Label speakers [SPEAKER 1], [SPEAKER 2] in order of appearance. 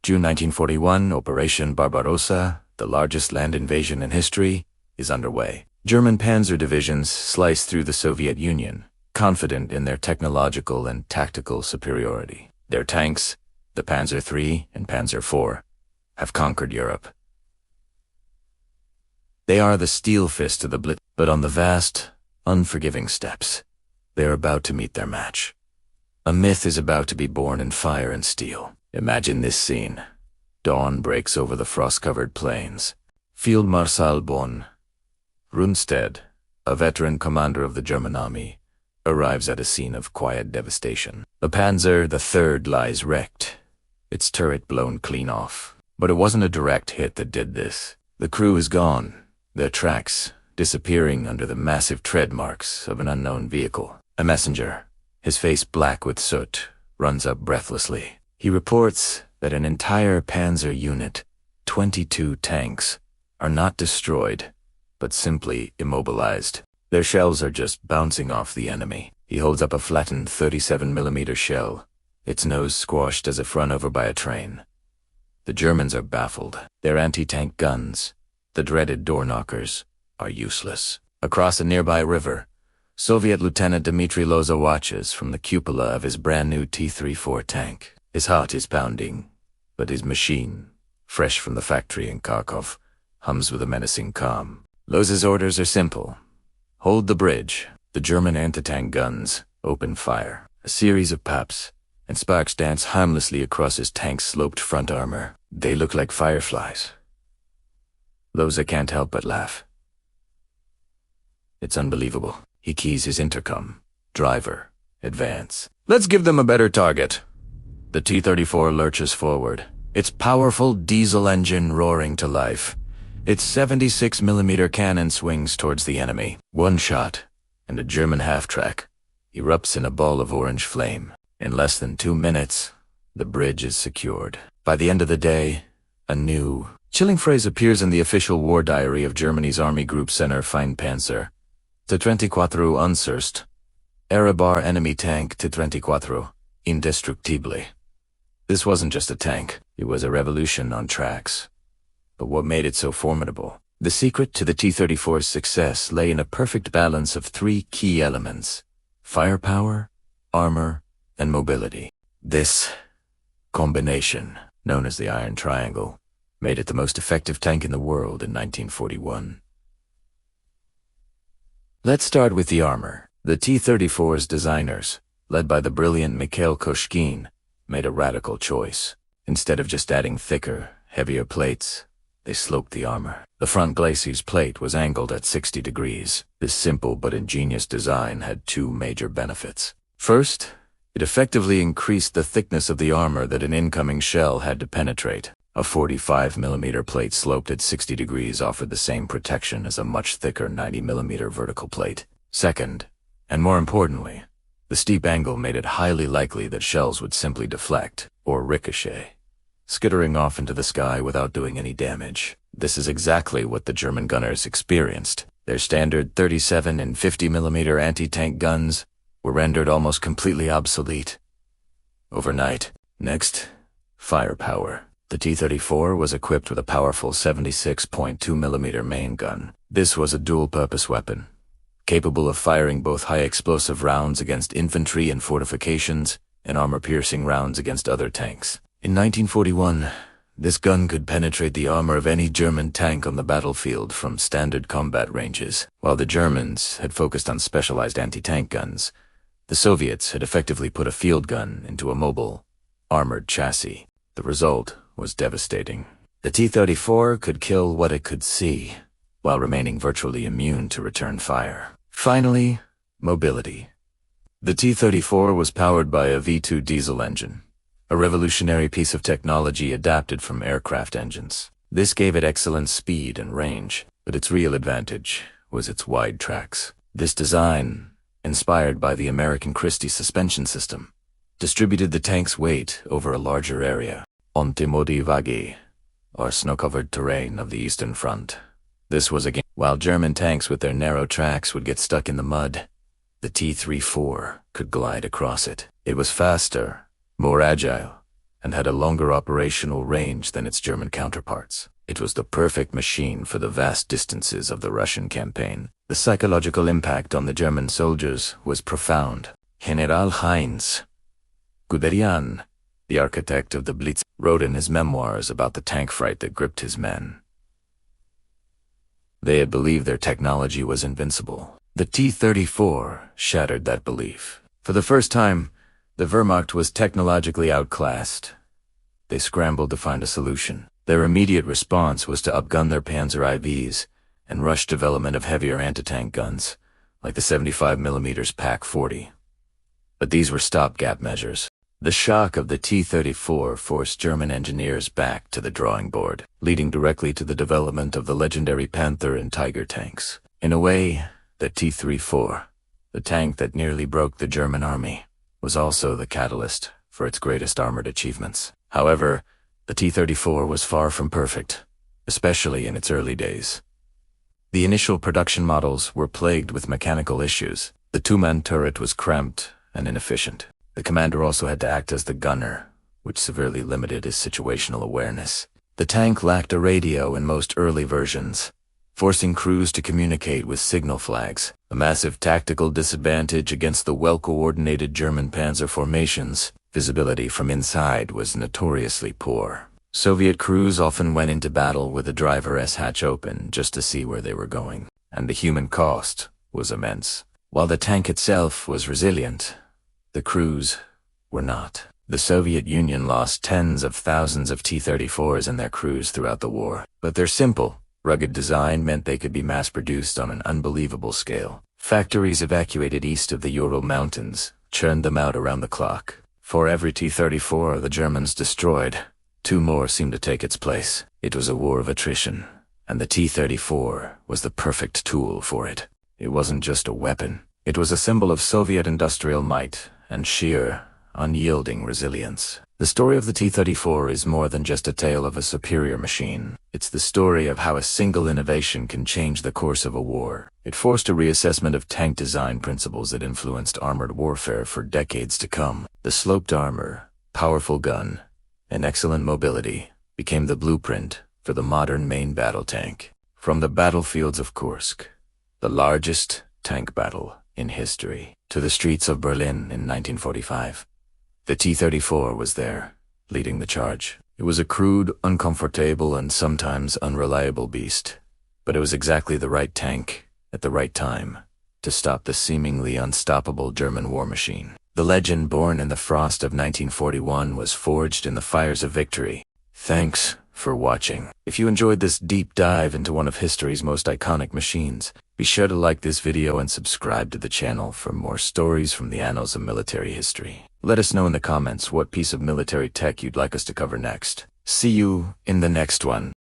[SPEAKER 1] June 1941, Operation Barbarossa, the largest land invasion in history, is underway. German Panzer divisions slice through the Soviet Union, confident in their technological and tactical superiority. Their tanks, the Panzer III and Panzer IV, have conquered Europe. They are the steel fist of the Blitzkrieg, but on the vast, unforgiving steppes, they are about to meet their match. A myth is about to be born in fire and steel. Imagine this scene. Dawn breaks over the frost-covered plains. Field Marshal von Rundstedt, a veteran commander of the German army, arrives at a scene of quiet devastation. The Panzer III lies wrecked, its turret blown clean off. But it wasn't a direct hit that did this. The crew is gone, their tracks disappearing under the massive tread marks of an unknown vehicle. A messenger, his face black with soot, runs up breathlessly. He reports that an entire Panzer unit, 22 tanks, are not destroyed, but simply immobilized. Their shells are just bouncing off the enemy. He holds up a flattened 37mm shell, its nose squashed as if run over by a train. The Germans are baffled. Their anti-tank guns, the dreaded door knockers, are useless. Across a nearby river, Soviet Lieutenant Dmitry Loza watches from the cupola of his brand-new T-34 tank. His heart is pounding, but his machine, fresh from the factory in Kharkov, hums with a menacing calm. Loza's orders are simple. Hold the bridge. The German anti-tank guns open fire. A series of pops, and sparks dance harmlessly across his tank's sloped front armor. They look like fireflies. Loza can't help but laugh. It's unbelievable. He keys his intercom. Driver, advance. Let's give them a better target. The T-34 lurches forward, its powerful diesel engine roaring to life. Its 76mm cannon swings towards the enemy. One shot, and a German half-track erupts in a ball of orange flame. In less than 2 minutes, the bridge is secured. By the end of the day, a new, chilling phrase appears in the official war diary of Germany's Army Group Center Panzer. T-34 Erebar enemy tank T-34, indestructible. This wasn't just a tank, it was a revolution on tracks. But what made it so formidable? The secret to the T-34's success lay in a perfect balance of 3 key elements: firepower, armor, and mobility. This combination, known as the Iron Triangle, made it the most effective tank in the world in 1941. Let's start with the armor. The T-34's designers, led by the brilliant Mikhail Koshkin, made a radical choice. Instead of just adding thicker, heavier plates, they sloped the armor. The front glacier's plate was angled at 60 degrees. This simple but ingenious design had 2 major benefits. First, it effectively increased the thickness of the armor that an incoming shell had to penetrate. A 45mm plate sloped at 60 degrees offered the same protection as a much thicker 90mm vertical plate. Second, and more importantly, the steep angle made it highly likely that shells would simply deflect, or ricochet, skittering off into the sky without doing any damage. This is exactly what the German gunners experienced. Their standard 37 and 50mm anti-tank guns were rendered almost completely obsolete overnight. Next, firepower. The T-34 was equipped with a powerful 76.2mm main gun. This was a dual-purpose weapon, capable of firing both high-explosive rounds against infantry and fortifications and armor-piercing rounds against other tanks. In 1941, this gun could penetrate the armor of any German tank on the battlefield from standard combat ranges. While the Germans had focused on specialized anti-tank guns, the Soviets had effectively put a field gun into a mobile, armored chassis. The result was devastating. The T-34 could kill what it could see, while remaining virtually immune to return fire. Finally, mobility. The T-34 was powered by a V2 diesel engine, a revolutionary piece of technology adapted from aircraft engines. This gave it excellent speed and range, but its real advantage was its wide tracks. This design, inspired by the American Christie suspension system, distributed the tank's weight over a larger area, on Timody Vagi, or snow-covered terrain of the Eastern Front. This was again, while German tanks with their narrow tracks would get stuck in the mud, the T-34 could glide across it. It was faster, more agile, and had a longer operational range than its German counterparts. It was the perfect machine for the vast distances of the Russian campaign. The psychological impact on the German soldiers was profound. General Heinz Guderian, the architect of the Blitzkrieg, wrote in his memoirs about the tank fright that gripped his men. They had believed their technology was invincible. The T-34 shattered that belief. For the first time, the Wehrmacht was technologically outclassed. They scrambled to find a solution. Their immediate response was to upgun their Panzer IVs and rush development of heavier anti-tank guns, like the 75mm PaK-40. But these were stopgap measures. The shock of the T-34 forced German engineers back to the drawing board, leading directly to the development of the legendary Panther and Tiger tanks. In a way, the T-34, the tank that nearly broke the German army, was also the catalyst for its greatest armored achievements. However, the T-34 was far from perfect, especially in its early days. The initial production models were plagued with mechanical issues. The two-man turret was cramped and inefficient. The commander also had to act as the gunner, which severely limited his situational awareness. The tank lacked a radio in most early versions, forcing crews to communicate with signal flags, a massive tactical disadvantage against the well-coordinated German Panzer formations. Visibility from inside was notoriously poor. Soviet crews often went into battle with the driver's hatch open just to see where they were going, and the human cost was immense. While the tank itself was resilient, the crews were not. The Soviet Union lost tens of thousands of T-34's and their crews throughout the war, but their simple, rugged design meant they could be mass-produced on an unbelievable scale. Factories evacuated east of the Ural Mountains churned them out around the clock. For every T-34 the Germans destroyed, 2 more seemed to take its place. It was a war of attrition, and the T-34 was the perfect tool for it. It wasn't just a weapon. It was a symbol of Soviet industrial might and sheer, unyielding resilience. The story of the T-34 is more than just a tale of a superior machine. It's the story of how a single innovation can change the course of a war. It forced a reassessment of tank design principles that influenced armored warfare for decades to come. The sloped armor, powerful gun, and excellent mobility became the blueprint for the modern main battle tank. From the battlefields of Kursk, the largest tank battle in history, to the streets of Berlin in 1945. The T-34 was there, leading the charge. It was a crude, uncomfortable, and sometimes unreliable beast, but it was exactly the right tank, at the right time, to stop the seemingly unstoppable German war machine. The legend born in the frost of 1941 was forged in the fires of victory. Thanks for watching. If you enjoyed this deep dive into one of history's most iconic machines, be sure to like this video and subscribe to the channel for more stories from the annals of military history. Let us know in the comments what piece of military tech you'd like us to cover next. See you in the next one.